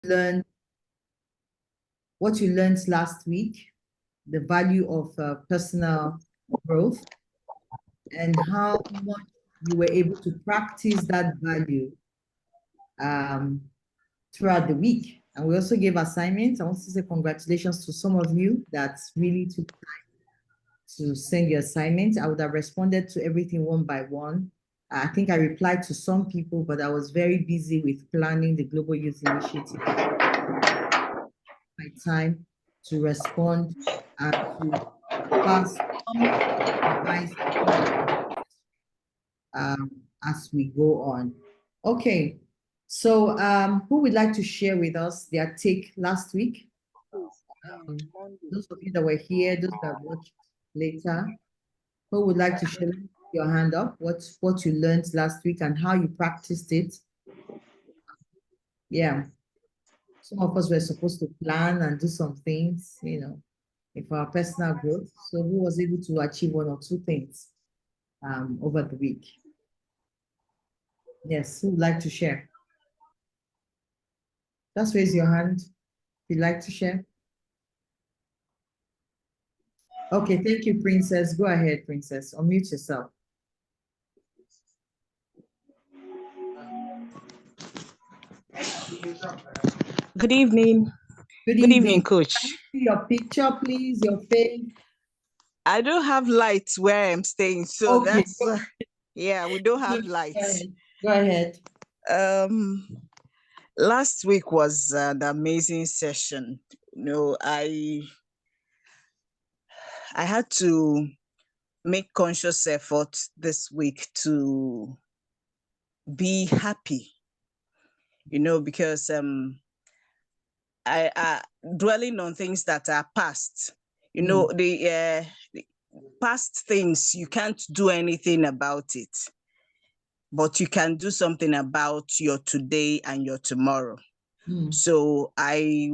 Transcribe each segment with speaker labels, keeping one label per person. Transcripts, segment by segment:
Speaker 1: learned, last week, the value of personal growth, and how much you were able to practice that value throughout the week. And we also gave assignments. I want to say congratulations to some of you that really took time to send your assignments. I would have responded to everything one by one. I think I replied to some people, but I was very busy with planning the Global Youth Initiative. My time to respond and to pass some advice as we go on. Okay, so who would like to share with us their take last week? Those of you that were here, those that watched later, who would like to share your hand up? What you learned last week and how you practiced it? Yeah, some of us were supposed to plan and do some things, for our personal growth. So who was able to achieve one or two things over the week? Yes, who would like to share? Just raise your hand if you'd like to share. Okay, thank you, Princess. Go ahead, Princess. Unmute yourself.
Speaker 2: Good evening.
Speaker 1: Good
Speaker 2: evening, Coach.
Speaker 1: Can you see your picture, please, your face?
Speaker 2: I don't have lights where I'm staying, so okay. That's yeah, we don't have lights.
Speaker 1: Go ahead.
Speaker 2: Last week was an amazing session. I had to make conscious effort this week to be happy, because I dwelling on things that are past, the past things, you can't do anything about it, but you can do something about your today and your tomorrow. So I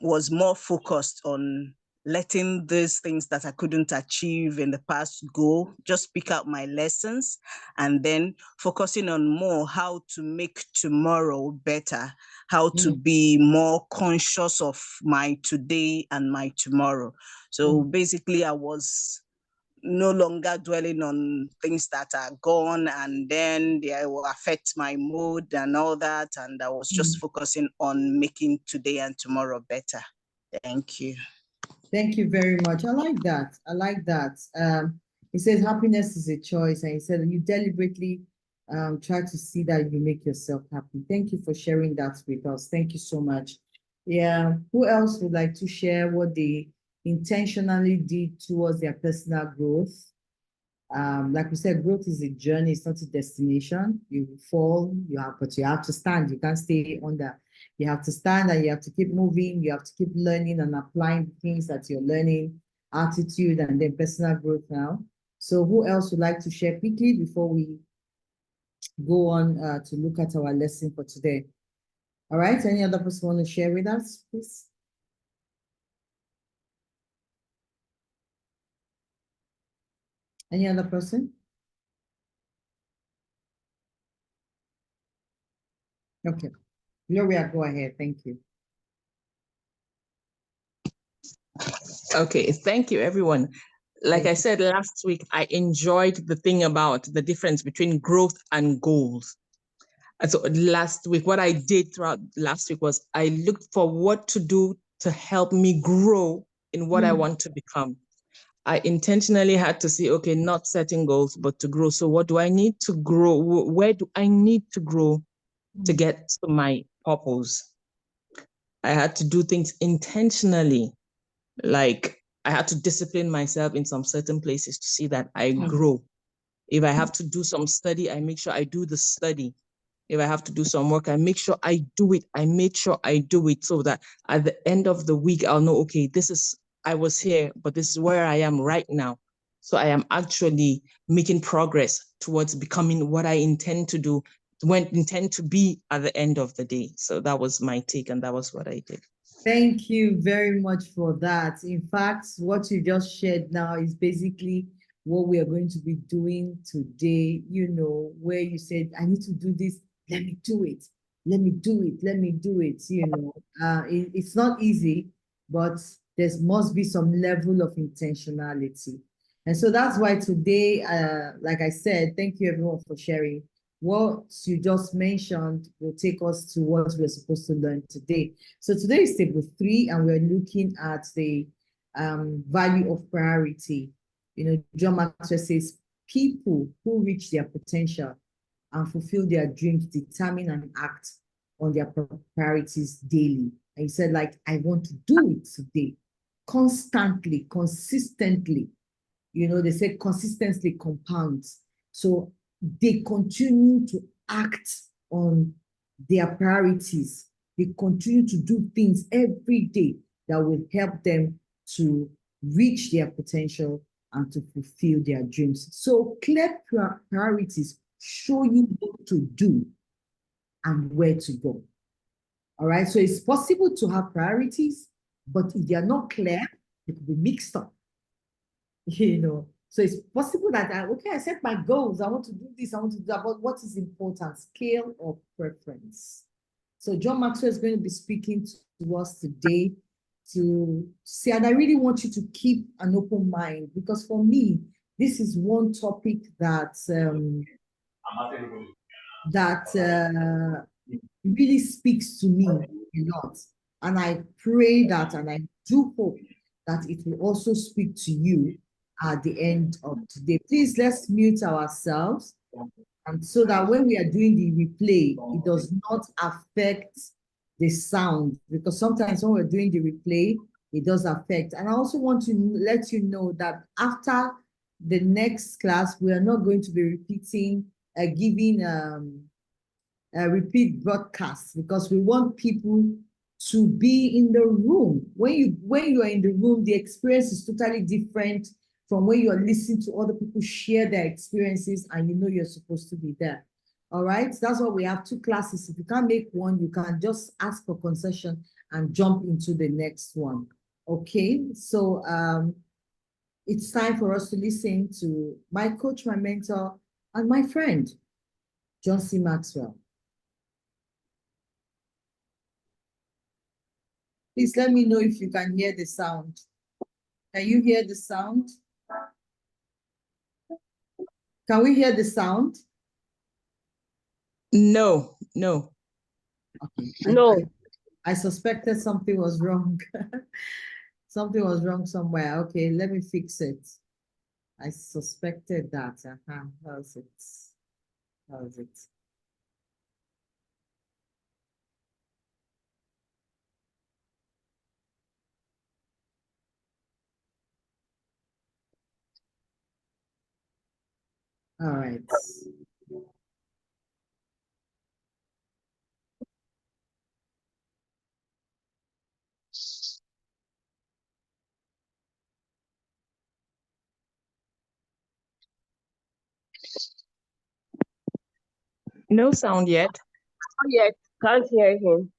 Speaker 2: was more focused on letting these things that I couldn't achieve in the past go, just pick out my lessons, and then focusing on more how to make tomorrow better, how to be more conscious of my today and my tomorrow. So basically, I was no longer dwelling on things that are gone and then they will affect my mood and all that. And I was just focusing on making today and tomorrow better. Thank you.
Speaker 1: Thank you very much. I like that. I like that. He says happiness is a choice, and he said you deliberately try to see that you make yourself happy. Thank you for sharing that with us. Thank you so much. Yeah. Who else would like to share what they intentionally did towards their personal growth? Like we said, growth is a journey, it's not a destination. You fall, but you have to stand. You can't stay on that. You have to stand and you have to keep moving. You have to keep learning and applying things that you're learning, attitude, and then personal growth now. So who else would like to share quickly before we go on to look at our lesson for today? All right, any other person want to share with us, please? Any other person? Okay. Gloria, go ahead. Thank you.
Speaker 3: Okay, thank you, everyone. Like I said last week, I enjoyed the thing about the difference between growth and goals. And so last week, what I did throughout last week was I looked for what to do to help me grow in what I want to become. I intentionally had to say, okay, not setting goals, but to grow. So what do I need to grow? Where do I need to grow to get to my purpose? I had to do things intentionally. Like I had to discipline myself in some certain places to see that I grow. If I have to do some study, I make sure I do the study. If I have to do some work, I make sure I do it. I make sure I do it so that at the end of the week, I'll know, okay, I was here, but this is where I am right now. So I am actually making progress towards becoming what I intend to do, intend to be at the end of the day. So that was my take and that was what I did.
Speaker 1: Thank you very much for that. In fact, what you just shared now is basically what we are going to be doing today, where you said, I need to do this, let me do it. let me do it, it's not easy, but there must be some level of intentionality. And so that's why today, like I said, thank you everyone for sharing. What you just mentioned will take us to what we're supposed to learn today. So today is table 3, and we're looking at the value of priority. John Maxwell says, people who reach their potential and fulfill their dreams determine and act on their priorities daily. And he said, like, I want to do it today, constantly, consistently. They say consistency compounds. So they continue to act on their priorities. They continue to do things every day that will help them to reach their potential and to fulfill their dreams. So clear priorities show you what to do and where to go. All right, so it's possible to have priorities, but if they are not clear, they could be mixed up. So it's possible that I set my goals, I want to do this, I want to do that, but what is important? Scale or preference. So John Maxwell is going to be speaking to us today to say, and I really want you to keep an open mind, because for me, this is one topic that really speaks to me a lot. And I pray that, and I do hope that it will also speak to you at the end of today. Please, let's mute ourselves, and so that when we are doing the replay, it does not affect the sound, because sometimes when we're doing the replay, it does affect. And I also want to let you know that after the next class, we are not going to be repeating, giving repeat broadcasts, because we want people to be in the room. When you are in the room, the experience is totally different from when you are listening to other people share their experiences and you're supposed to be there. All right, that's why we have 2 classes. If you can't make one, you can just ask for concession and jump into the next one. Okay, so it's time for us to listen to my coach, my mentor, and my friend, John C. Maxwell. Please let me know if you can hear the sound. Can you hear the sound? Can we hear the sound?
Speaker 3: No.
Speaker 1: Okay.
Speaker 4: No.
Speaker 1: I suspected something was wrong. Something was wrong somewhere. Okay, let me fix it. I suspected that. How's it? All right.
Speaker 3: No sound yet.
Speaker 4: Not yet. Can't hear him.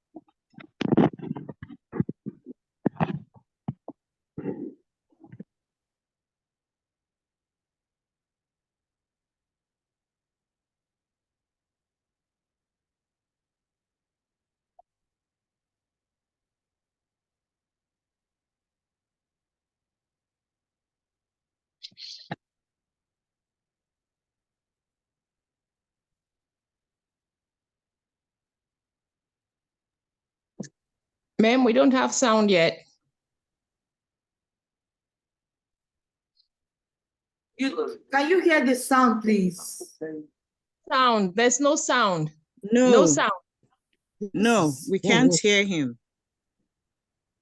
Speaker 3: Ma'am, we don't have sound yet.
Speaker 1: Can you hear the sound, please?
Speaker 3: Sound. There's no sound.
Speaker 2: No.
Speaker 3: No sound.
Speaker 2: No, we can't hear him.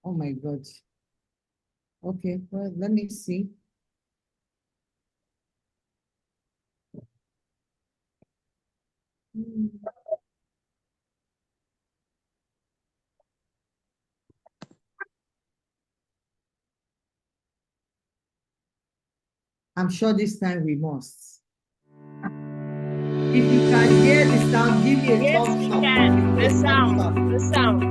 Speaker 1: Oh my God. Okay, well, let me see. I'm sure this time we must. If you can hear the sound, give me a
Speaker 4: Yes,
Speaker 1: thumbs
Speaker 4: we
Speaker 1: up.
Speaker 4: can. The sound. The sound.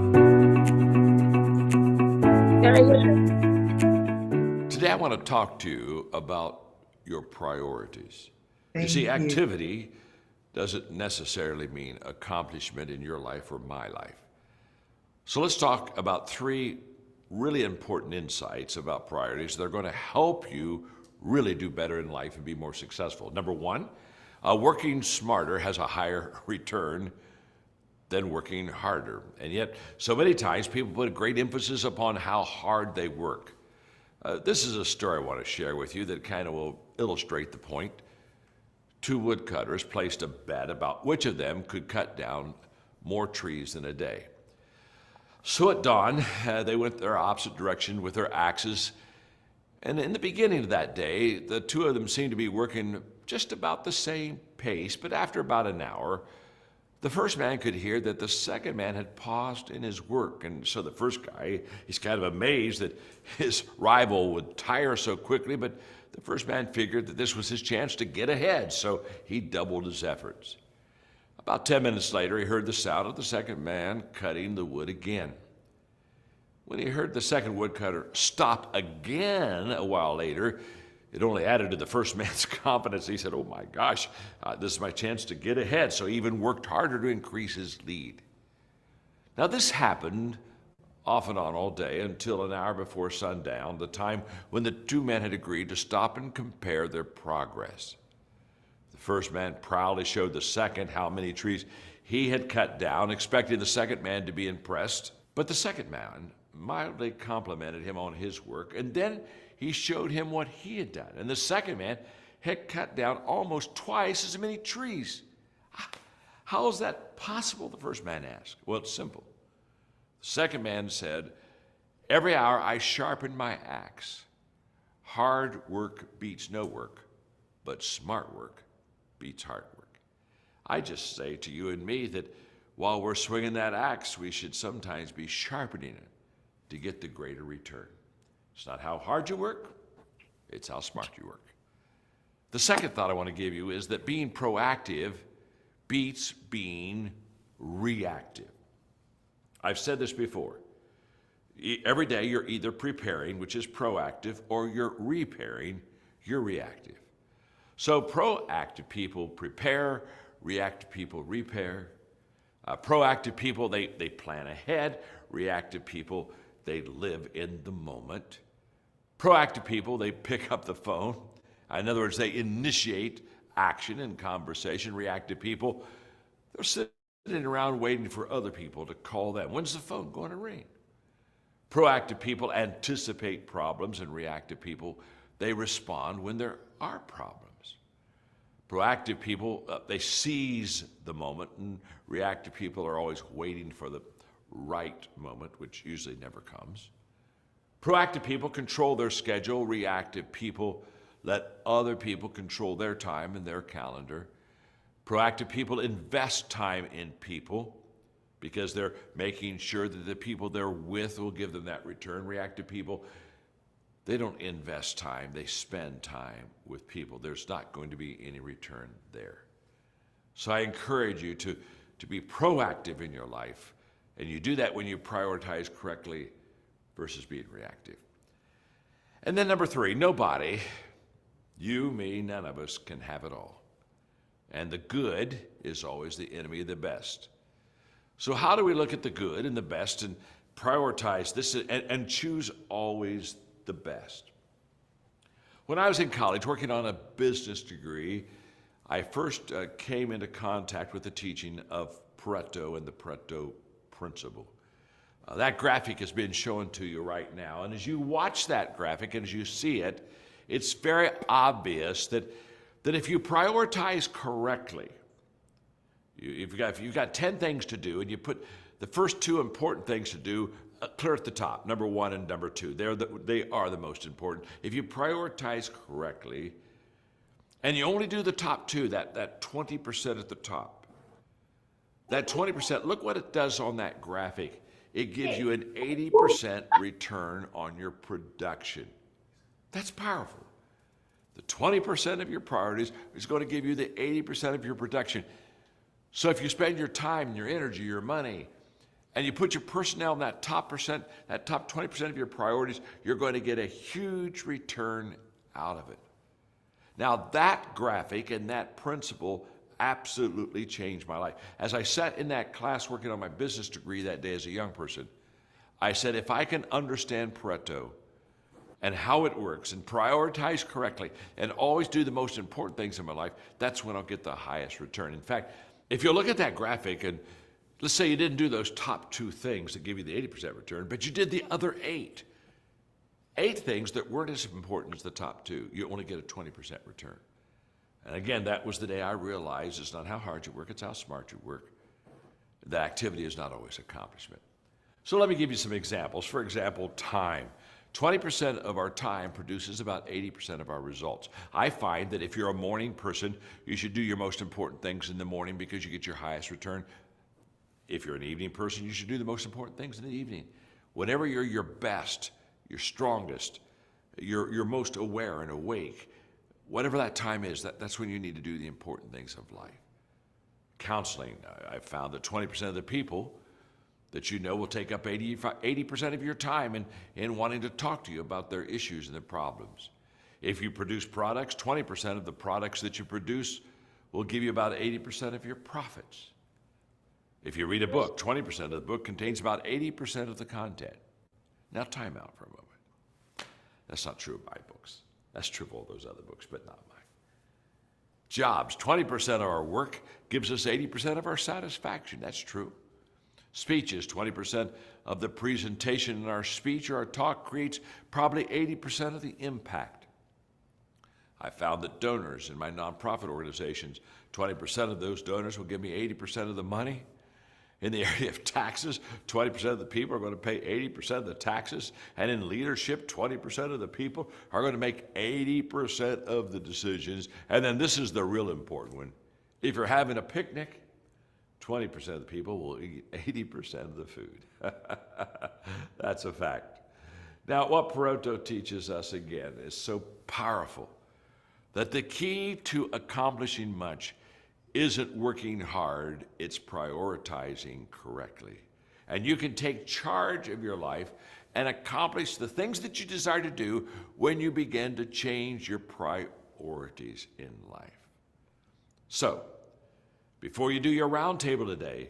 Speaker 4: Can I hear?
Speaker 5: Today, I want to talk to you about your priorities. You
Speaker 1: Thank
Speaker 5: see,
Speaker 1: you.
Speaker 5: activity doesn't necessarily mean accomplishment in your life or my life. So let's talk about 3 really important insights about priorities that are going to help you really do better in life and be more successful. Number 1, working smarter has a higher return than working harder. And yet, so many times people put a great emphasis upon how hard they work. This is a story I want to share with you that kind of will illustrate the point. 2 woodcutters placed a bet about which of them could cut down more trees in a day. So at dawn, they went their opposite direction with their axes. And in the beginning of that day, the 2 of them seemed to be working just about the same pace. But after about an hour, the first man could hear that the second man had paused in his work. And so the first guy, he's kind of amazed that his rival would tire so quickly, but the first man figured that this was his chance to get ahead, so he doubled his efforts. About 10 minutes later, he heard the sound of the second man cutting the wood again. When he heard the second woodcutter stop again a while later, it only added to the first man's confidence. He said, "Oh my gosh, this is my chance to get ahead." So he even worked harder to increase his lead. Now this happened off and on all day until an hour before sundown, the time when the 2 men had agreed to stop and compare their progress. The first man proudly showed the second how many trees he had cut down, expecting the second man to be impressed. But the second man mildly complimented him on his work, and then he showed him what he had done. And the second man had cut down almost twice as many trees. How is that possible? The first man asked. Well, it's simple. The second man said, "Every hour I sharpen my axe. Hard work beats no work, but smart work beats hard work." I just say to you and me that while we're swinging that axe, we should sometimes be sharpening it to get the greater return. It's not how hard you work, it's how smart you work. The second thought I want to give you is that being proactive beats being reactive. I've said this before. Every day you're either preparing, which is proactive, or you're repairing, you're reactive. So proactive people prepare, reactive people repair. Proactive people, they plan ahead. Reactive people, they live in the moment. Proactive people, they pick up the phone. In other words, they initiate action and conversation. Reactive people, they're sitting around waiting for other people to call them. When's the phone going to ring? Proactive people anticipate problems, and reactive people, they respond when there are problems. Proactive people, they seize the moment, and reactive people are always waiting for the right moment, which usually never comes. Proactive people control their schedule. Reactive people let other people control their time and their calendar. Proactive people invest time in people because they're making sure that the people they're with will give them that return. Reactive people, they don't invest time, they spend time with people. There's not going to be any return there. So I encourage you to be proactive in your life, and you do that when you prioritize correctly versus being reactive. And then number 3, nobody, you, me, none of us can have it all. And the good is always the enemy of the best. So how do we look at the good and the best and prioritize this and choose always the best? When I was in college working on a business degree, I first came into contact with the teaching of Pareto and the Pareto principle. That graphic has been shown to you right now. And as you watch that graphic and as you see it, it's very obvious that if you prioritize correctly, if you've got 10 things to do and you put the first 2 important things to do clear at the top, number 1 and number 2, they are the most important. If you prioritize correctly and you only do the top 2, that 20% at the top, that 20%, look what it does on that graphic. It gives you an 80% return on your production. That's powerful. The 20% of your priorities is going to give you the 80% of your production. So if you spend your time, your energy, your money, and you put your personnel in that top 20% of your priorities, you're going to get a huge return out of it. Now that graphic and that principle absolutely changed my life. As I sat in that class working on my business degree that day as a young person, I said, if I can understand Pareto and how it works and prioritize correctly and always do the most important things in my life, that's when I'll get the highest return. In fact, if you look at that graphic and let's say you didn't do those top 2 things that give you the 80% return, but you did the other 8 things that weren't as important as the top 2, you only get a 20% return. And again, that was the day I realized it's not how hard you work, it's how smart you work. The activity is not always accomplishment. So let me give you some examples. For example, time. 20% of our time produces about 80% of our results. I find that if you're a morning person, you should do your most important things in the morning because you get your highest return. If you're an evening person, you should do the most important things in the evening. Whenever you're your best, your strongest, you're most aware and awake, whatever that time is, that's when you need to do the important things of life. Counseling, I've found that 20% of the people that you know will take up 80% of your time in wanting to talk to you about their issues and their problems. If you produce products, 20% of the products that you produce will give you about 80% of your profits. If you read a book, 20% of the book contains about 80% of the content. Now time out for a moment. That's not true of my books. That's true of all those other books, but not mine. Jobs, 20% of our work gives us 80% of our satisfaction. That's true. Speeches, 20% of the presentation in our speech or our talk creates probably 80% of the impact. I found that donors in my nonprofit organizations, 20% of those donors will give me 80% of the money. In the area of taxes, 20% of the people are going to pay 80% of the taxes. And in leadership, 20% of the people are going to make 80% of the decisions. And then this is the real important one. If you're having a picnic, 20% of the people will eat 80% of the food. That's a fact. Now, what Pareto teaches us again is so powerful that the key to accomplishing much isn't working hard, it's prioritizing correctly. And you can take charge of your life and accomplish the things that you desire to do when you begin to change your priorities in life. So, before you do your roundtable today,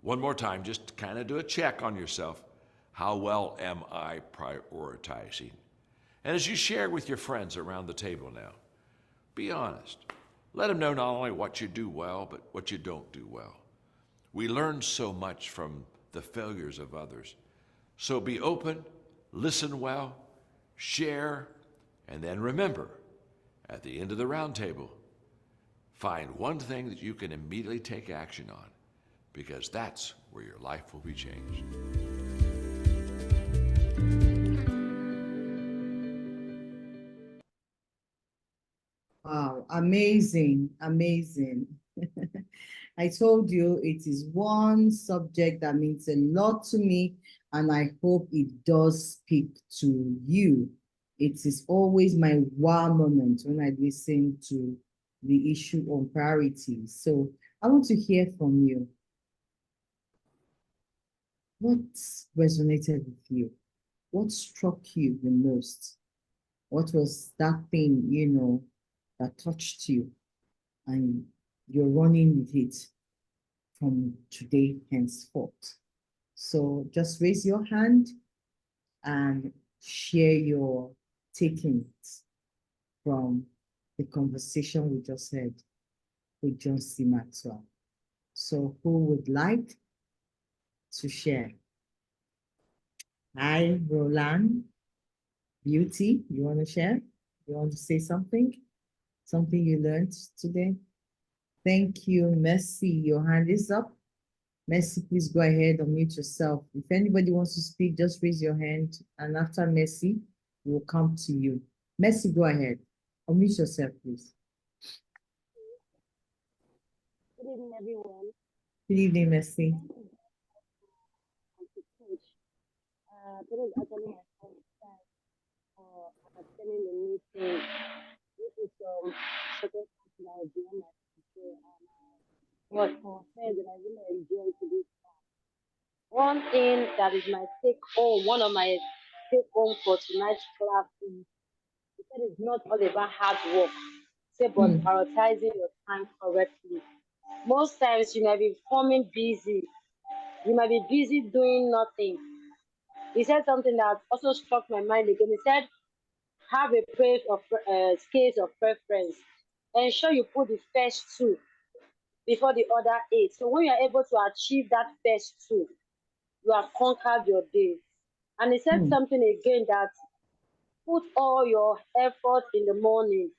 Speaker 5: one more time, just kind of do a check on yourself. How well am I prioritizing? And as you share with your friends around the table now, be honest. Let them know not only what you do well, but what you don't do well. We learn so much from the failures of others. So be open, listen well, share, and then remember, at the end of the roundtable, find one thing that you can immediately take action on, because that's where your life will be changed.
Speaker 1: Wow, amazing, amazing. I told you it is one subject that means a lot to me, and I hope it does speak to you. It is always my wow moment when I listen to the issue on priorities. So I want to hear from you. What resonated with you? What struck you the most? What was that thing, that touched you and you're running with it from today henceforth? So just raise your hand and share your takings from the conversation we just had with John C. Maxwell. So who would like to share? Hi, Roland. Beauty, you want to share? You want to say something? Something you learned today? Thank you, Mercy. Your hand is up. Mercy, please go ahead and mute yourself. If anybody wants to speak, just raise your hand, and after Mercy, we'll come to you. Mercy, go ahead. Unmute yourself, please.
Speaker 4: Good evening, everyone.
Speaker 1: Good evening, Mercy.
Speaker 4: Today is actually my first time attending the meeting. This is second time that I've been on my teacher, and was said that I really enjoyed this. One thing that is my take home, one of my take home for tonight's class is, he said it's not all about hard work. say, but prioritizing your time correctly. Most times you might be forming busy. You might be busy doing nothing. He said something that also struck my mind again. He said, have a place of scales of preference. Ensure you put the first two before the other 8. So when you're able to achieve that first two, you have conquered your day. And he said something again that put all your effort in the morning.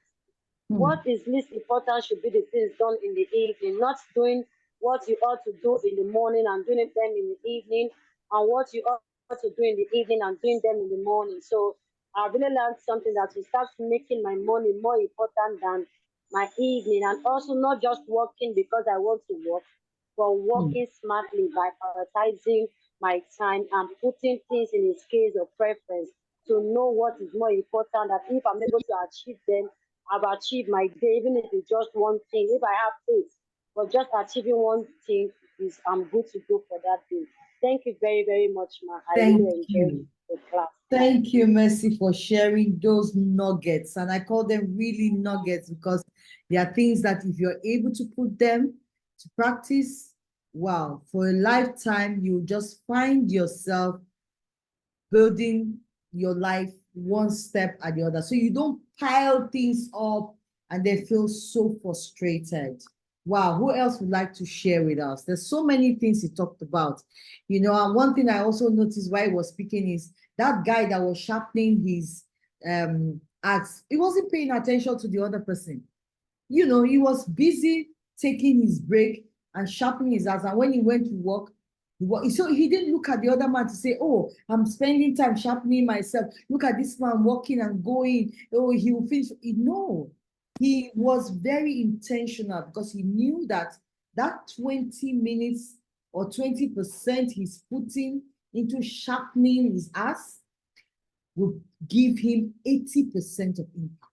Speaker 4: What is least important should be the things done in the evening, not doing what you ought to do in the morning and doing them in the evening, and what you ought to do in the evening and doing them in the morning. So I really learned something that will start making my morning more important than my evening, and also not just working because I want to work, but working smartly by prioritizing my time and putting things in a scale of preference to know what is more important, that if I'm able to achieve them, I've achieved my day, even if it's just one thing. If I have 8, but just achieving one thing is I'm good to go for that day. Thank you very, very much, Ma. I
Speaker 1: Thank
Speaker 4: really enjoyed
Speaker 1: you.
Speaker 4: the class.
Speaker 1: Thank you, Mercy, for sharing those nuggets. And I call them really nuggets because they are things that if you're able to put them to practice, wow, for a lifetime, you just find yourself building your life one step at the other. So you don't pile things up and then feel so frustrated. Wow, who else would like to share with us? There's so many things he talked about. You know, and one thing I also noticed while he was speaking is that guy that was sharpening his axe, he wasn't paying attention to the other person. You know, he was busy taking his break and sharpening his axe. And when he went to work, so he didn't look at the other man to say, oh, I'm spending time sharpening myself. Look at this man walking and going. Oh, he will finish. No, he was very intentional because he knew that that 20 minutes or 20% he's putting into sharpening his axe will give him 80% of impact.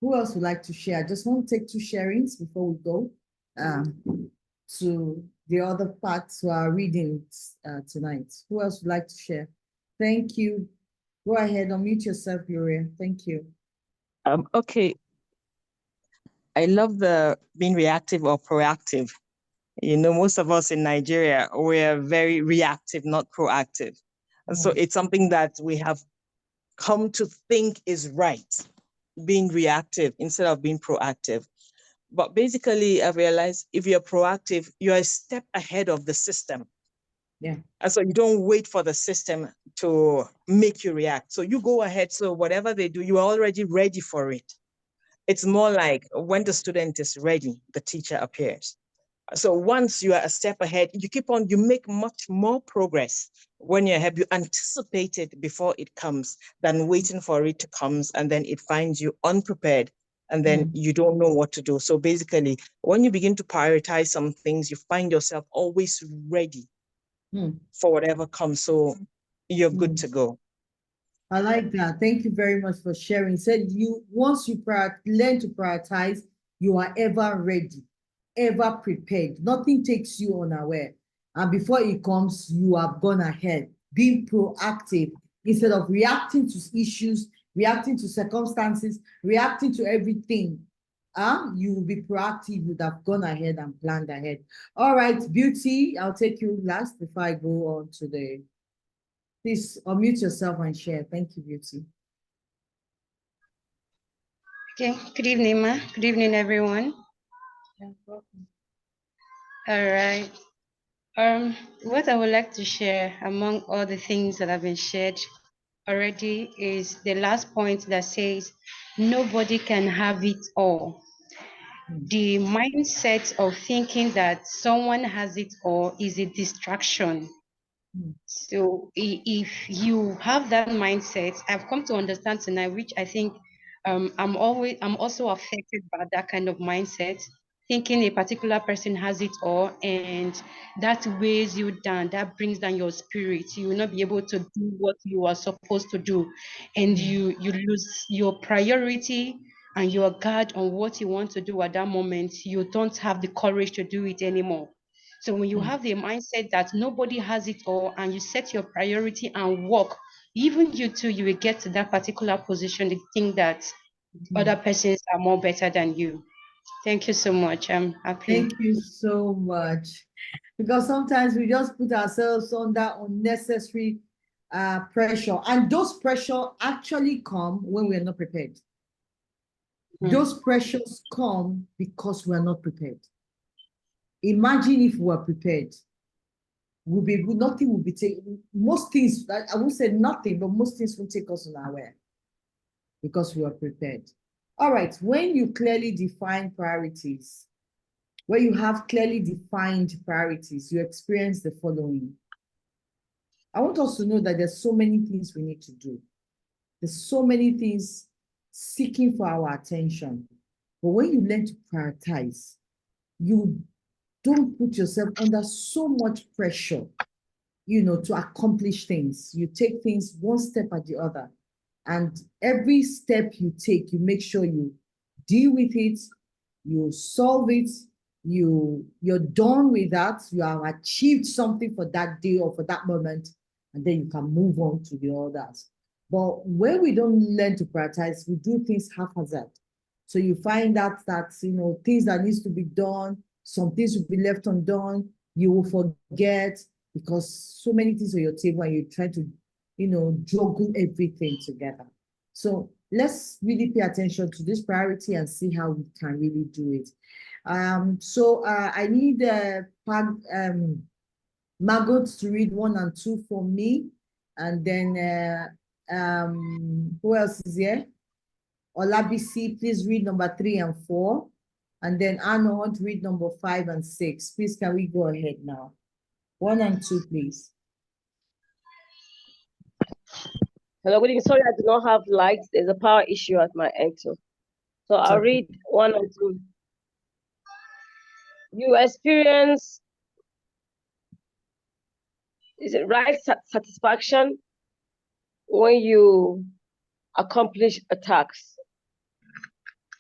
Speaker 1: Who else would like to share? I just want to take 2 sharings before we go to the other parts to our readings tonight. Who else would like to share? Thank you. Go ahead, unmute yourself, Gloria. Thank you.
Speaker 3: Okay. I love the being reactive or proactive. You know, most of us in Nigeria, we're very reactive, not proactive. And so it's something that we have come to think is right, being reactive instead of being proactive. But basically, I realized if you're proactive, you're a step ahead of the system.
Speaker 1: Yeah.
Speaker 3: And so you don't wait for the system to make you react. So you go ahead. So whatever they do, you are already ready for it. It's more like when the student is ready, the teacher appears. So once you are a step ahead, you make much more progress when you're ahead. You anticipate it before it comes than waiting for it to come, and then it finds you unprepared, and then you don't know what to do. So basically, when you begin to prioritize some things, you find yourself always ready for whatever comes. So you're good to go.
Speaker 1: I like that. Thank you very much for sharing. Said once you learn to prioritize, you are ever ready, ever prepared. Nothing takes you unaware. And before it comes, you have gone ahead, being proactive instead of reacting to issues, reacting to circumstances, reacting to everything. You will be proactive. You would have gone ahead and planned ahead. All right, Beauty, I'll take you last before I go on to the. Please unmute yourself and share. Thank you, Beauty.
Speaker 6: Okay, good evening, Ma. Good evening, everyone. All right. What I would like to share among all the things that have been shared already is the last point that says nobody can have it all. The mindset of thinking that someone has it all is a distraction. So if you have that mindset, I've come to understand tonight, which I think I'm also affected by that kind of mindset, thinking a particular person has it all, and that weighs you down, that brings down your spirit. You will not be able to do what you are supposed to do, and you lose your priority and your guard on what you want to do at that moment. You don't have the courage to do it anymore. So when you have the mindset that nobody has it all and you set your priority and work, even you too, you will get to that particular position to think that other persons are more better than you. Thank you so much. I'm happy.
Speaker 1: Thank you so much. Because sometimes we just put ourselves under unnecessary pressure, and those pressure actually come when we're not prepared. Those pressures come because we're not prepared. Imagine if we were prepared. Nothing will be taken. Most things, I won't say nothing, but most things will take us unaware because we are prepared. All right, when you clearly define priorities, when you have clearly defined priorities, you experience the following. I want us to know that there's so many things we need to do. There's so many things seeking for our attention. But when you learn to prioritize, you don't put yourself under so much pressure, to accomplish things. You take things one step at the other. And every step you take, you make sure you deal with it, you solve it, you're done with that, you have achieved something for that day or for that moment, and then you can move on to the others. But when we don't learn to prioritize, we do things haphazard. So you find out that, things that needs to be done, some things will be left undone, you will forget because so many things on your table and you try to, juggle everything together. So let's really pay attention to this priority and see how we can really do it. So I need Margot to read 1 and 2 for me. And then who else is here? Olabisi, please read number 3 and 4. And then Arnold, read number 5 and 6. Please, can we go ahead now? 1 and 2, please.
Speaker 4: Hello, good evening. Sorry, I do not have lights. There's a power issue at my end too. So I'll read 1 and 2. You experience, is it right satisfaction when you accomplish a task?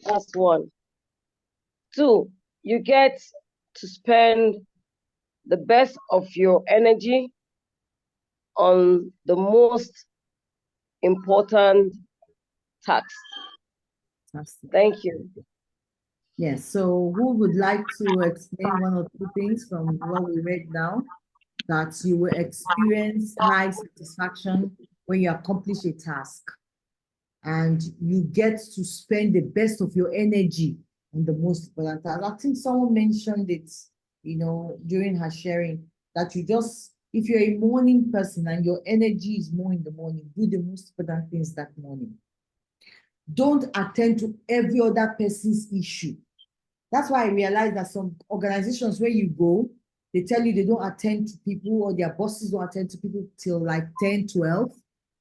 Speaker 4: That's 1. 2, you get to spend the best of your energy on the most important tasks. Thank you.
Speaker 1: Yes, so who would like to explain 1 or 2 things from what we read now? That you will experience high satisfaction when you accomplish a task. And you get to spend the best of your energy on the most important task. I think someone mentioned it, during her sharing, that if you're a morning person and your energy is more in the morning, do the most important things that morning. Don't attend to every other person's issue. That's why I realized that some organizations where you go, they tell you they don't attend to people, or their bosses don't attend to people till like 10, 12.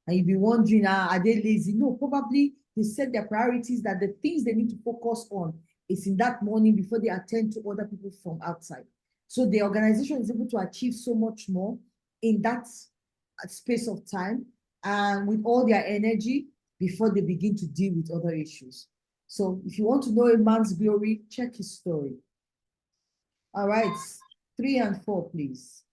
Speaker 1: And you'll be wondering, are they lazy? No, probably they set their priorities that the things they need to focus on is in that morning before they attend to other people from outside. So the organization is able to achieve so much more in that space of time and with all their energy before they begin to deal with other issues. So if you want to know a man's glory, check his story. All right, 3 and 4, please.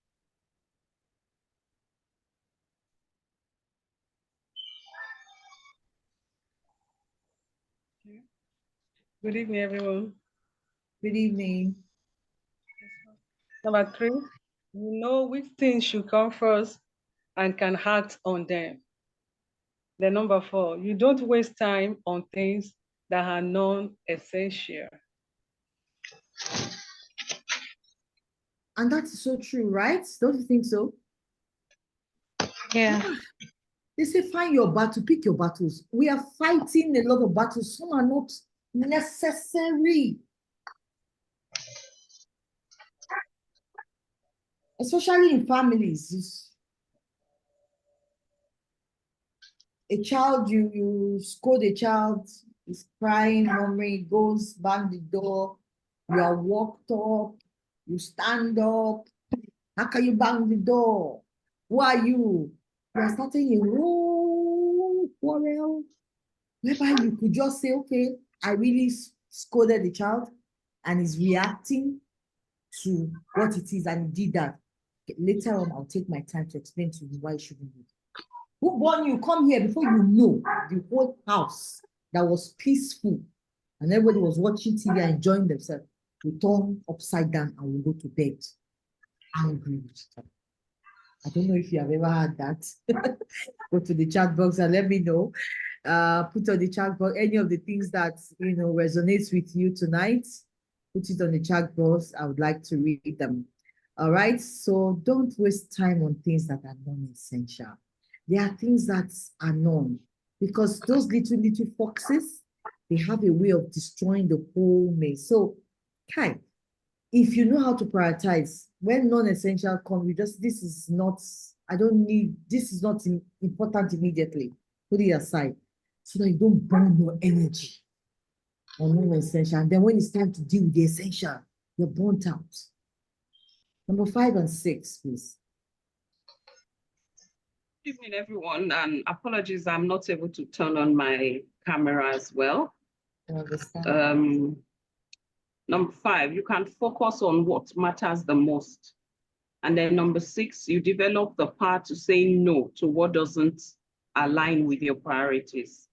Speaker 7: Good evening, everyone.
Speaker 1: Good evening.
Speaker 7: Number 3, you know which things should come first and can act on them. Then number 4, you don't waste time on things that are non-essential.
Speaker 1: And that's so true, right? Don't you think so?
Speaker 6: Yeah.
Speaker 1: They say find your battle, pick your battles. We are fighting a lot of battles. Some are not necessary. Especially in families. A child, you scold a child, is crying, murmuring, goes, bang the door, you are walked up, you stand up. How can you bang the door? Who are you? You are starting a whole quarrel, whereby you could just say, okay, I really scolded the child and is reacting to what it is and he did that. Later on, I'll take my time to explain to you why you shouldn't do it. Who born you? Come here before you know the whole house that was peaceful and everybody was watching TV and enjoying themselves. We turn upside down and we go to bed angry with each other. I don't know if you have ever had that. Go to the chat box and let me know. Put on the chat box any of the things that resonates with you tonight. Put it on the chat box. I would like to read them. All right. So don't waste time on things that are non-essential. There are things that are known because those little foxes, they have a way of destroying the whole maze. So, Kai, if you know how to prioritize, when non-essential come, this is not important immediately. Put it aside so that you don't burn your energy on non-essential. And then when it's time to deal with the essential, you're burnt out. Number 5 and 6, please.
Speaker 8: Good evening, everyone, and apologies, I'm not able to turn on my camera as well.
Speaker 1: I understand.
Speaker 8: Number 5, you can focus on what matters the most. And then number 6, you develop the power to say no to what doesn't align with your priorities.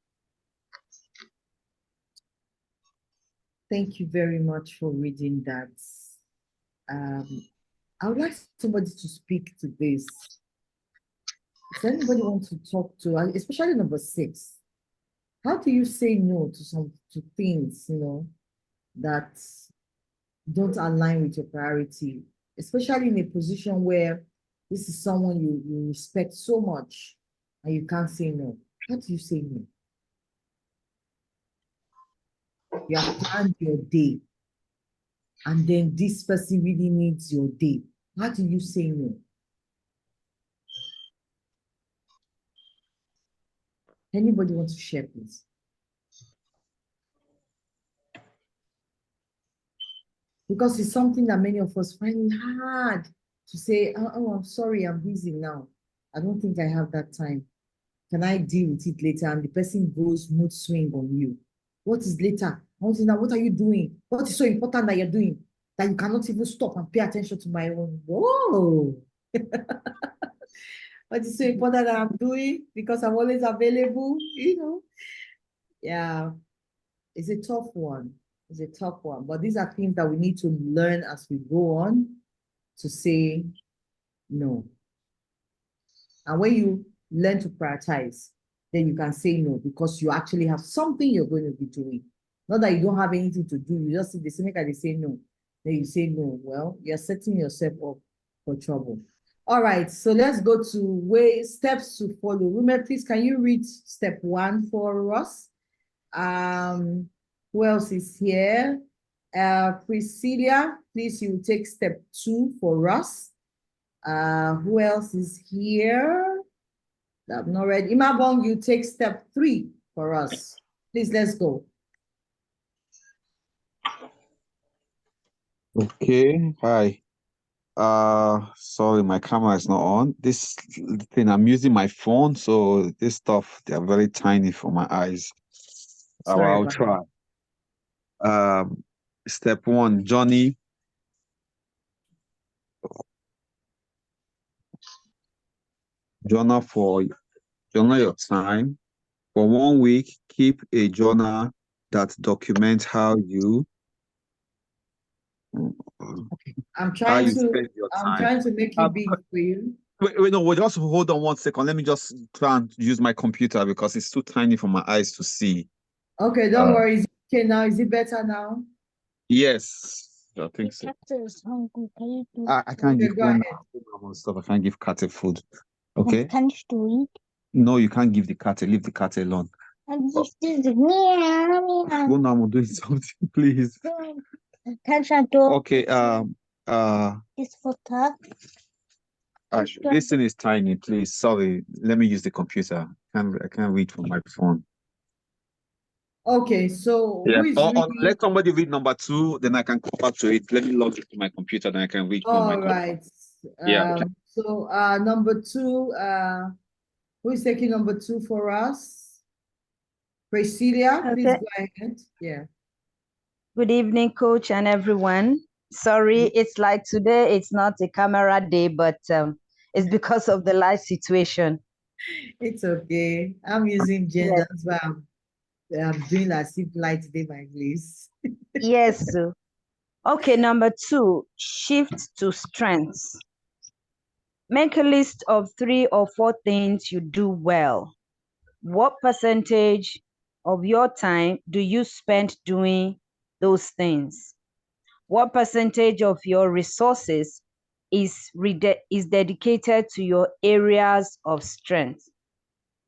Speaker 1: Thank you very much for reading that. I would like somebody to speak to this. Does anybody want to talk to, especially number 6? How do you say no to things, that don't align with your priority, especially in a position where this is someone you respect so much and you can't say no? How do you say no? You have planned your day, and then this person really needs your day. How do you say no? Anybody want to share, please? Because it's something that many of us find it hard to say, oh, I'm sorry, I'm busy now. I don't think I have that time. Can I deal with it later? And the person goes mood swing on you. What is later? I want to know, what are you doing? What is so important that you're doing that you cannot even stop and pay attention to my own? Whoa! What is so important that I'm doing because I'm always available, Yeah, it's a tough one. It's a tough one, but these are things that we need to learn as we go on to say no. And when you learn to prioritize, then you can say no because you actually have something you're going to be doing. Not that you don't have anything to do, you just see the same guy, they say no. Then you say no. Well, you're setting yourself up for trouble. All right, so let's go to steps to follow. Rume, please, can you read step 1 for us? Who else is here? Priscilla, please, you take step 2 for us. Who else is here? I'm not ready. Imabong, you take step 3 for us. Please, let's go.
Speaker 9: Okay, hi. Sorry, my camera is not on. This thing, I'm using my phone, so this stuff, they're very tiny for my eyes.
Speaker 1: Sorry
Speaker 9: I'll
Speaker 1: about
Speaker 9: try. Step 1, Journal your time. For 1 week, keep a journal that documents how you
Speaker 1: I'm trying to
Speaker 9: spend your time.
Speaker 1: make it big for you.
Speaker 9: Wait, no, just hold on 1 second. Let me just try and use my computer because it's too tiny for my eyes to see.
Speaker 1: Okay, don't worry. Is it okay now? Is it better now?
Speaker 9: Yes, I think so. I can't give
Speaker 1: go ahead.
Speaker 9: stuff. I can't give cat food. Okay.
Speaker 4: Can you do it?
Speaker 9: No, you can't give the cat. Leave the cat alone.
Speaker 4: And this is meow.
Speaker 9: Go now, I'm doing something, please.
Speaker 4: Can I do
Speaker 9: Okay.
Speaker 4: this photo?
Speaker 9: This thing is tiny. Please, sorry. Let me use the computer. I can't read from my phone.
Speaker 1: Okay, so
Speaker 9: Yeah.
Speaker 1: who is
Speaker 9: Or
Speaker 1: reading?
Speaker 9: let somebody read number 2, then I can come back to it. Let me log into my computer, then I can read from my
Speaker 1: All right.
Speaker 9: Yeah.
Speaker 1: So number 2, who is taking number 2 for us? Priscilla, please
Speaker 10: Okay.
Speaker 1: go ahead. Yeah.
Speaker 10: Good evening, coach and everyone. Sorry, it's like today, it's not a camera day, but it's because of the live situation.
Speaker 1: It's okay. I'm using gender, that's why I'm doing as if light day my place.
Speaker 10: Yes. Sue. Okay, number 2, shift to strengths. Make a list of 3 or 4 things you do well. What percentage of your time do you spend doing those things? What percentage of your resources is dedicated to your areas of strength?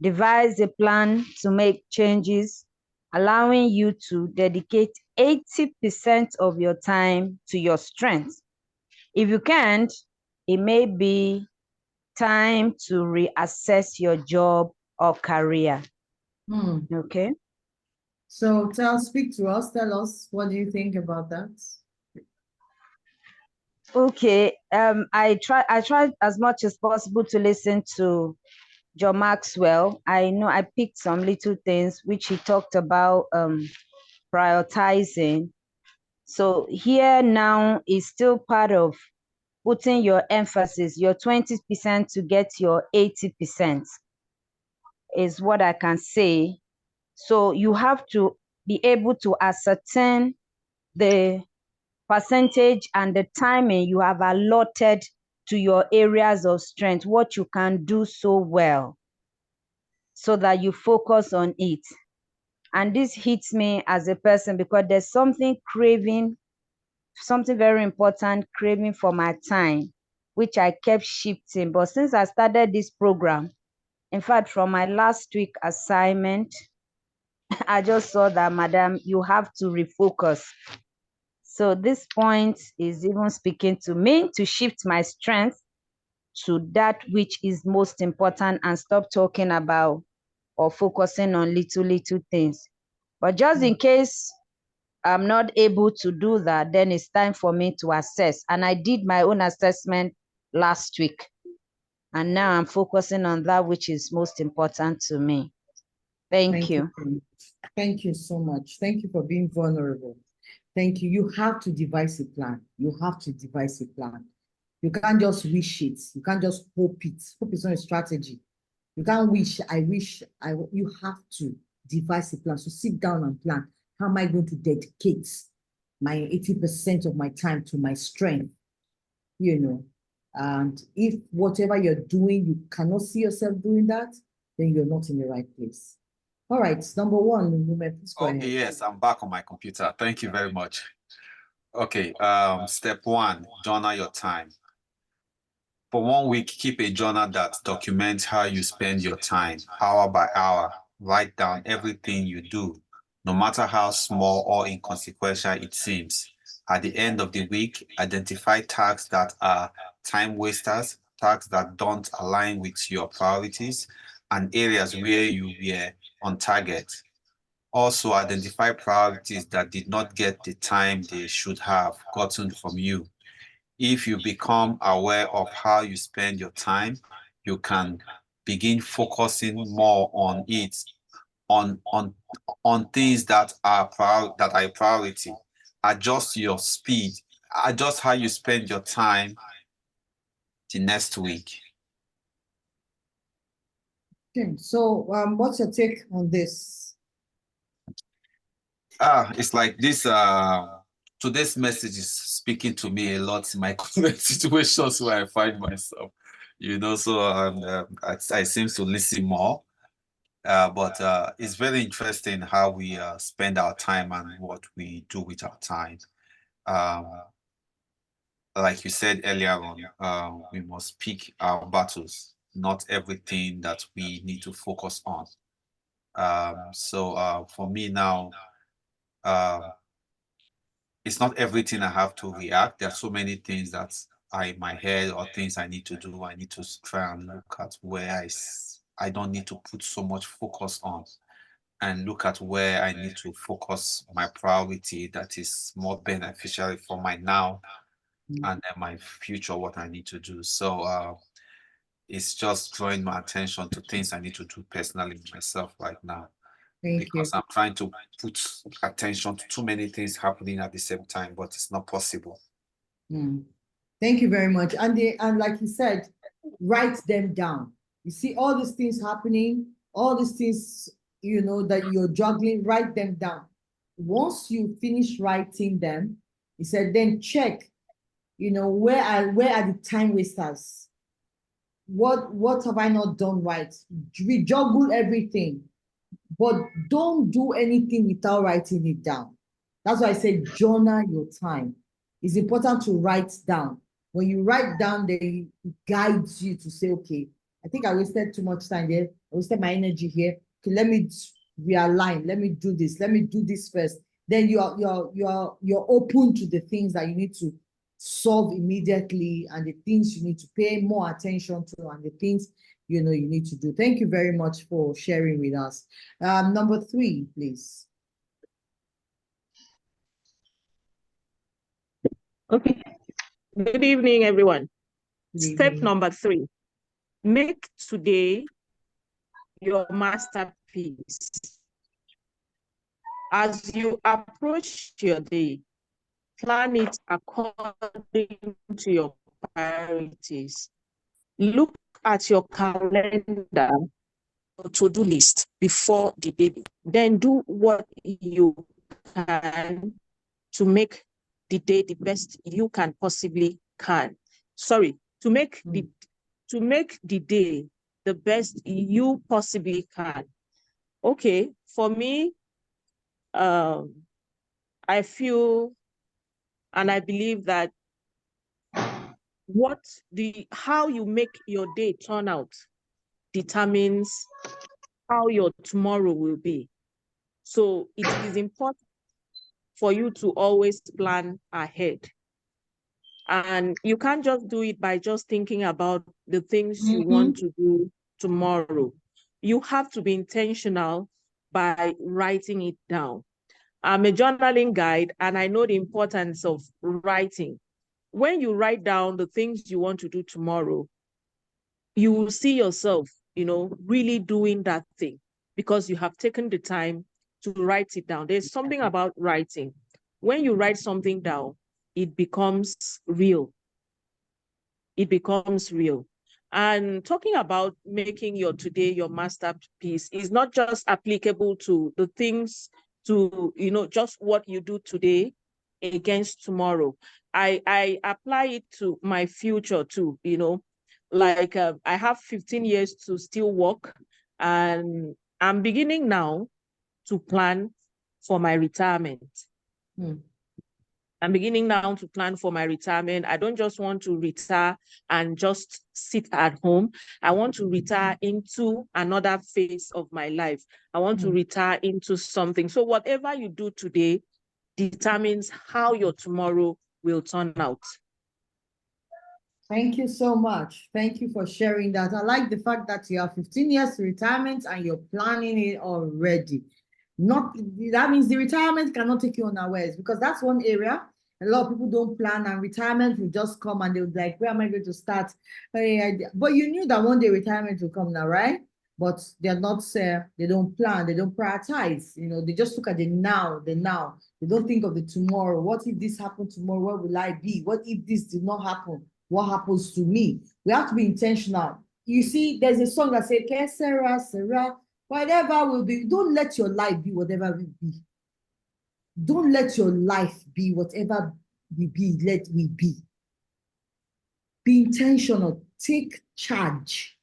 Speaker 10: Devise a plan to make changes, allowing you to dedicate 80% of your time to your strengths. If you can't, it may be time to reassess your job or career. Okay.
Speaker 1: So speak to us, tell us, what do you think about that?
Speaker 10: Okay. I tried as much as possible to listen to John Maxwell. I know I picked some little things which he talked about prioritizing. So here now is still part of putting your emphasis, your 20% to get your 80% is what I can say. So you have to be able to ascertain the percentage and the timing you have allotted to your areas of strength, what you can do so well, so that you focus on it. And this hits me as a person because there's something very important craving for my time, which I kept shifting. But since I started this program, in fact, from my last week assignment, I just saw that, madam, you have to refocus. So this point is even speaking to me to shift my strength to that which is most important and stop talking about or focusing on little things. But just in case I'm not able to do that, then it's time for me to assess. And I did my own assessment last week. And now I'm focusing on that which is most important to me. Thank you.
Speaker 1: Thank you so much. Thank you for being vulnerable. Thank you. You have to devise a plan. You have to devise a plan. You can't just wish it. You can't just hope it. Hope is not a strategy. You can't wish, you have to devise a plan. So sit down and plan. How am I going to dedicate my 80% of my time to my strength? You know, and if whatever you're doing, you cannot see yourself doing that, then you're not in the right place. All right, number 1, Lume, please go ahead.
Speaker 9: Yes, I'm back on my computer. Thank you very much. Okay, step 1, journal your time. For 1 week, keep a journal that documents how you spend your time, hour by hour. Write down everything you do, no matter how small or inconsequential it seems. At the end of the week, identify tasks that are time wasters, tasks that don't align with your priorities, and areas where you were on target. Also, identify priorities that did not get the time they should have gotten from you. If you become aware of how you spend your time, you can begin focusing more on it, on things that are a priority. Adjust your speed, adjust how you spend your time the next week.
Speaker 1: Okay, so what's your take on this?
Speaker 9: It's like this. Today's message is speaking to me a lot in my current situations where I find myself. So I seem to listen more. But it's very interesting how we spend our time and what we do with our time. Like you said earlier on, we must pick our battles, not everything that we need to focus on. So for me now, it's not everything I have to react. There are so many things that are in my head or things I need to do. I need to try and look at where I don't need to put so much focus on, and look at where I need to focus my priority that is more beneficial for my now and then my future, what I need to do. So it's just drawing my attention to things I need to do personally myself right now. Because I'm trying to put attention to too many things happening at the same time, but it's not possible.
Speaker 1: Thank you very much. And like you said, write them down. You see all these things happening, all these things, you know, that you're juggling, write them down. Once you finish writing them, he said, then check, you know, where are the time wasters? What have I not done right? We juggle everything, but don't do anything without writing it down. That's why I said journal your time. It's important to write down. When you write down, they guides you to say, okay, I think I wasted too much time there. I wasted my energy here. Okay, let me realign. Let me do this. Let me do this first. Then you're open to the things that you need to solve immediately, and the things you need to pay more attention to, and the things you know you need to do. Thank you very much for sharing with us. Number 3, please.
Speaker 3: Okay. Good evening, everyone.
Speaker 1: Good
Speaker 3: Step
Speaker 1: evening.
Speaker 3: number 3, make today your masterpiece. As you approach your day, plan it according to your priorities. Look at your calendar or to-do list before the day. Then do what you can to make the day the best you can possibly can. Sorry, to make the day the best you possibly can. Okay, for me, I feel and I believe that how you make your day turn out determines how your tomorrow will be. So it is important for you to always plan ahead. And you can't just do it by just thinking about the things you want to do tomorrow. You have to be intentional by writing it down. I'm a journaling guide, and I know the importance of writing. When you write down the things you want to do tomorrow, you will see yourself, you know, really doing that thing because you have taken the time to write it down. There's something about writing. When you write something down, it becomes real. It becomes real. And talking about making your today your masterpiece is not just applicable to the things, to, you know, just what you do today against tomorrow. I apply it to my future too, you know, like I have 15 years to still work, and I'm beginning now to plan for my retirement. I'm beginning now to plan for my retirement. I don't just want to retire and just sit at home. I want to retire into another phase of my life. I want to retire into something. So whatever you do today determines how your tomorrow will turn out.
Speaker 1: Thank you so much. Thank you for sharing that. I like the fact that you have 15 years to retirement and you're planning it already. That means the retirement cannot take you unawares, because that's one area a lot of people don't plan, and retirement will just come and they'll be like, where am I going to start? But you knew that one day retirement will come now, right? But they're not, they don't plan, they don't prioritize, you know, they just look at the now. They don't think of the tomorrow. What if this happened tomorrow? Where will I be? What if this did not happen? What happens to me? We have to be intentional. You see, there's a song that says, "Que sera, sera, whatever will be." Don't let your life be whatever will be. Don't let your life be whatever we be, let we be. Be intentional. Take charge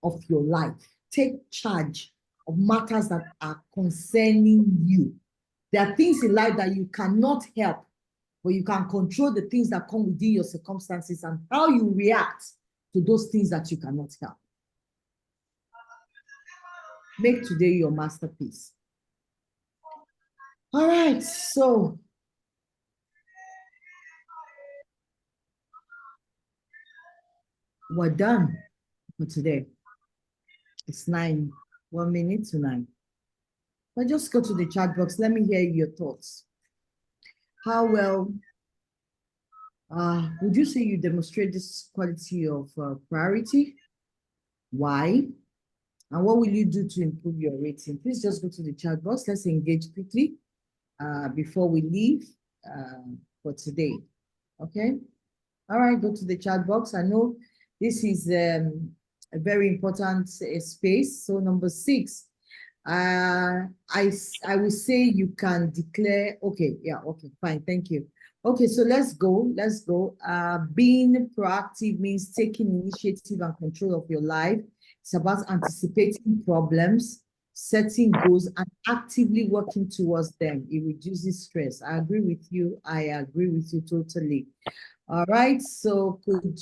Speaker 1: of your life. Take charge of matters that are concerning you. There are things in life that you cannot help, but you can control the things that come within your circumstances and how you react to those things that you cannot help. Make today your masterpiece. All right, so we're done for today. It's 1 minute to 9. But just go to the chat box. Let me hear your thoughts. How well would you say you demonstrate this quality of priority? Why? And what will you do to improve your rating? Please just go to the chat box. Let's engage quickly before we leave for today. Okay? All right, go to the chat box. I know this is a very important space. So number 6, I will say you can declare. Okay, yeah, okay, fine, thank you. Okay, so let's go. Being proactive means taking initiative and control of your life. It's about anticipating problems, setting goals, and actively working towards them. It reduces stress. I agree with you. I agree with you totally. All right, so could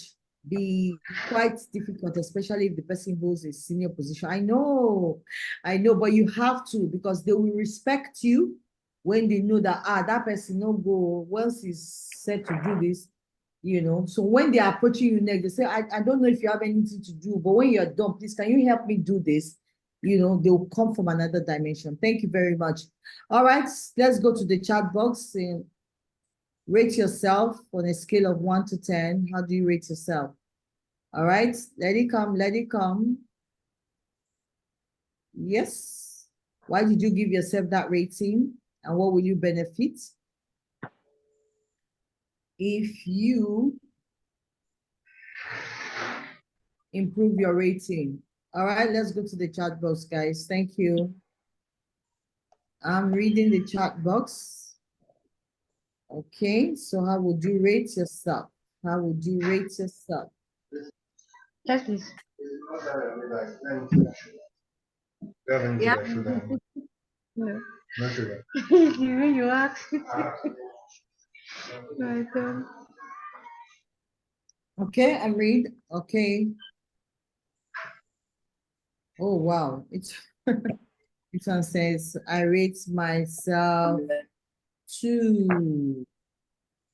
Speaker 1: be quite difficult, especially if the person holds a senior position. I know, but you have to, because they will respect you when they know that that person no go once he's said to do this, you know. So when they are approaching you next, they say, I don't know if you have anything to do, but when you're done, please can you help me do this? You know, they will come from another dimension. Thank you very much. All right, let's go to the chat box and rate yourself on a scale of 1 to 10. How do you rate yourself? All right, let it come, let it come. Yes. Why did you give yourself that rating? And what will you benefit if you improve your rating? All right, let's go to the chat box, guys. Thank you. I'm reading the chat box. Okay, so how would you rate yourself? How would you rate yourself?
Speaker 6: Yes, please.
Speaker 1: Yeah.
Speaker 6: No. You ask. My God.
Speaker 1: Okay, I'm read. Okay. Oh wow, it's this one says I rate myself 2.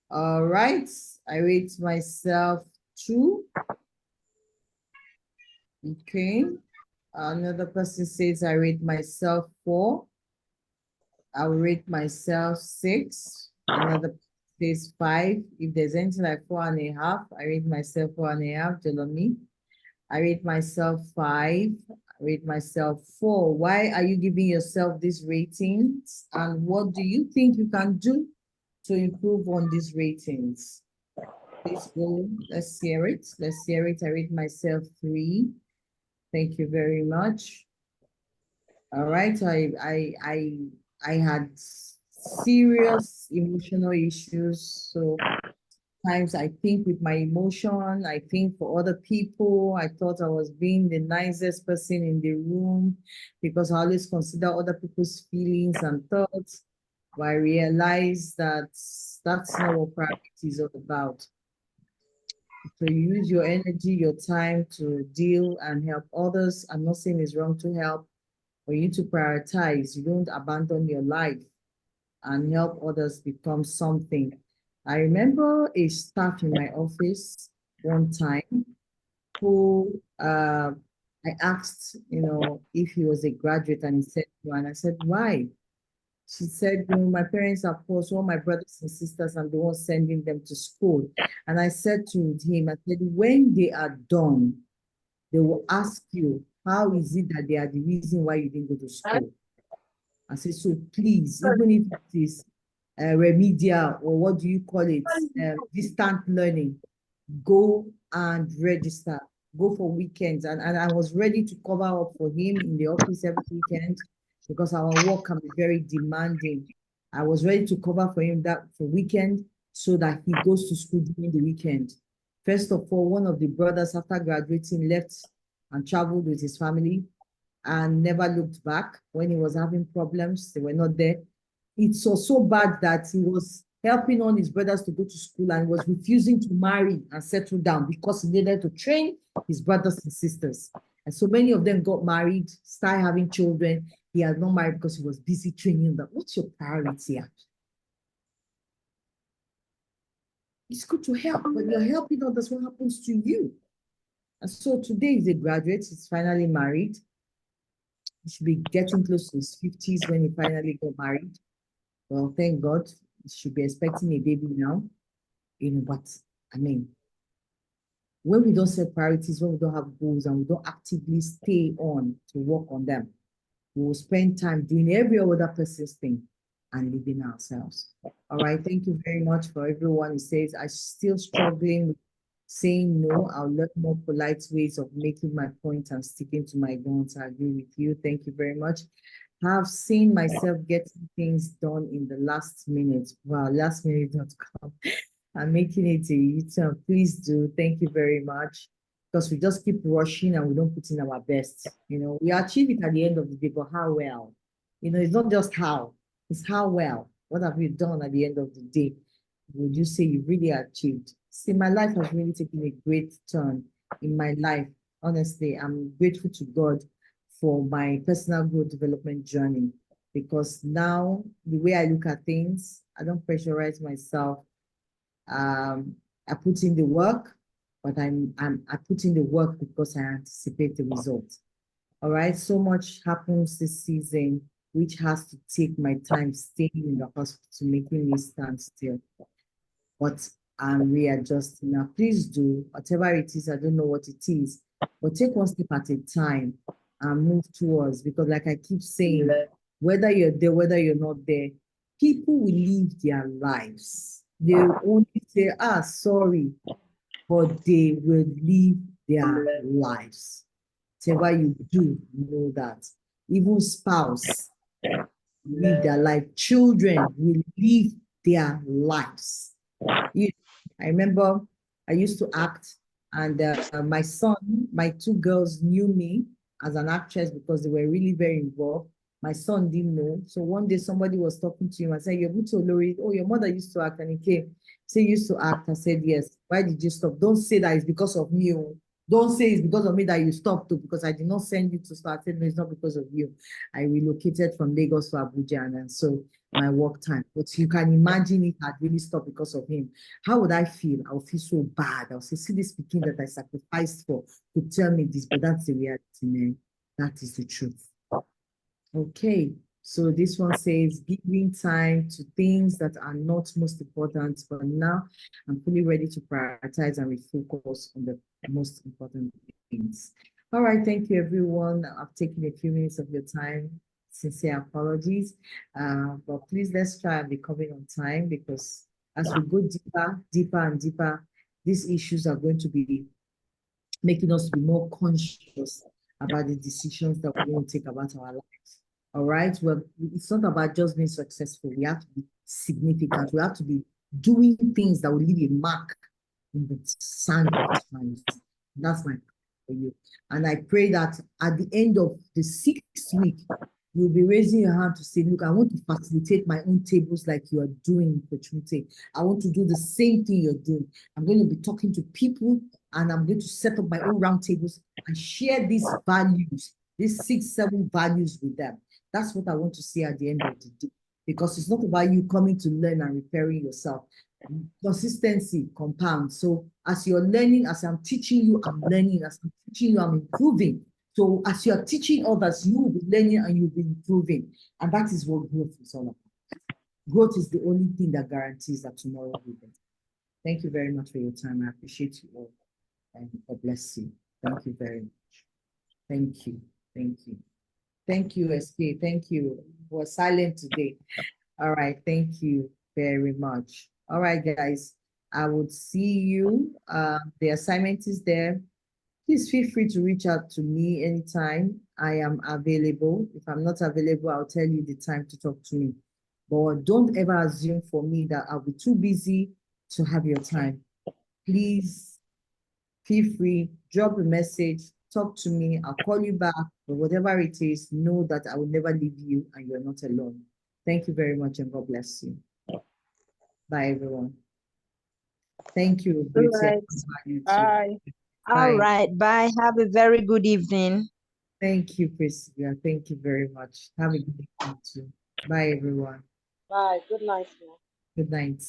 Speaker 1: All right, I rate myself 2. Okay. Another person says I rate myself 4. I'll rate myself 6. Another says 5. If there's anything like 4.5, I rate myself 4.5. Jelomi. I rate myself 5. I rate myself 4. Why are you giving yourself these ratings? And what do you think you can do to improve on these ratings? Please go. Let's hear it. Let's hear it. I rate myself 3. Thank you very much. All right. I had serious emotional issues. So times I think with my emotion, I think for other people, I thought I was being the nicest person in the room because I always consider other people's feelings and thoughts. But I realized that that's not what priority is all about. So you use your energy, your time to deal and help others. I'm not saying it's wrong to help, but you need to prioritize. You don't abandon your life and help others become something. I remember a staff in my office one time who I asked, you know, if he was a graduate, and he said no, and I said, why? She said, you know, my parents are poor, so all my brothers and sisters, I'm the one sending them to school. And I said to him, I said, when they are done, they will ask you, how is it that they are the reason why you didn't go to school? I said, so please, even if it is remedial, or what do you call it, distant learning, go and register, go for weekends. And I was ready to cover up for him in the office every weekend because our work can be very demanding. I was ready to cover for him that for weekend so that he goes to school during the weekend. First of all, one of the brothers after graduating left and traveled with his family and never looked back. When he was having problems, they were not there. It was so bad that he was helping on his brothers to go to school and was refusing to marry and settle down because he needed to train his brothers and sisters. And so many of them got married, started having children. He had not married because he was busy training them. What's your priority? It's good to help, but you're helping others. What happens to you? And so today he's a graduate. He's finally married. He should be getting close to his 50s when he finally got married. Well, thank God. He should be expecting a baby now. You know, but I mean, when we don't set priorities, when we don't have goals and we don't actively stay on to work on them, we will spend time doing every other person's thing and leaving ourselves. All right. Thank you very much for everyone who says, I'm still struggling with saying no. I'll learn more polite ways of making my point and sticking to my guns. I agree with you. Thank you very much. Have seen myself getting things done in the last minute. Wow, lastminute.com. I'm making it a U-turn. Please do. Thank you very much. Because we just keep rushing and we don't put in our best. You know, we achieve it at the end of the day, but how well? You know, it's not just how, it's how well. What have you done at the end of the day? Would you say you really achieved? See, my life has really taken a great turn in my life. Honestly, I'm grateful to God for my personal growth development journey, because now the way I look at things, I don't pressurize myself. I put in the work, but I put in the work because I anticipate the result. All right, so much happens this season, which has to take my time staying in the hospital, making me stand still. But I'm readjusting now. Please do, whatever it is, I don't know what it is, but take one step at a time and move towards, because like I keep saying, whether you're there, whether you're not there, people will live their lives. They will only say, sorry, but they will live their lives. Whatever you do, know that. Even spouse live their life. Children will live their lives. I remember I used to act, and my son, my two girls knew me as an actress because they were really very involved. My son didn't know. So one day somebody was talking to him and said, "You're good to Olori. Oh, your mother used to act." And he came. Say, "You used to act." I said, "Yes." "Why did you stop?" "Don't say that it's because of me. Don't say it's because of me that you stopped, too, because I did not send you to start." I said, "No, it's not because of you. I relocated from Lagos to Abuja, and so my work time." But you can imagine it had really stopped because of him. How would I feel? I would feel so bad. I would say, "See this speaking that I sacrificed for to tell me this," but that's the reality, man. That is the truth. Okay, so this one says, giving time to things that are not most important, but now I'm fully ready to prioritize and refocus on the most important things. All right, thank you, everyone. I've taken a few minutes of your time. Sincere apologies, but please let's try and be coming on time, because as we go deeper and deeper, these issues are going to be making us be more conscious about the decisions that we want to take about our lives. All right, well, it's not about just being successful. We have to be significant. We have to be doing things that will leave a mark in the sand of time. That's my prayer for you. And I pray that at the end of the 6th week, you'll be raising your hand to say, "Look, I want to facilitate my own tables like you are doing, Petrute. I want to do the same thing you're doing. I'm going to be talking to people, and I'm going to set up my own round tables and share these values, these 6, 7 values with them." That's what I want to see at the end of the day, because it's not about you coming to learn and repairing yourself. Consistency compounds. So as you're learning, as I'm teaching you, I'm learning. As I'm teaching you, I'm improving. So as you're teaching others, you will be learning and you'll be improving. And that is what growth is all about. Growth is the only thing that guarantees that tomorrow will be better. Thank you very much for your time. I appreciate you all. And God bless you. Thank you very much. Thank you. Thank you. Thank you, SK. Thank you. We're silent today. All right. Thank you very much. All right, guys. I would see you. The assignment is there. Please feel free to reach out to me anytime. I am available. If I'm not available, I'll tell you the time to talk to me. But don't ever assume for me that I'll be too busy to have your time. Please feel free, drop a message, talk to me. I'll call you back, but whatever it is, know that I will never leave you and you're not alone. Thank you very much, and God bless you. Bye, everyone. Thank you.
Speaker 10: All right.
Speaker 1: Bye.
Speaker 10: All right. Bye. Have a very good evening.
Speaker 1: Thank you, Priscilla. Thank you very much. Have a good evening too. Bye, everyone.
Speaker 4: Bye. Good night.
Speaker 1: Good night.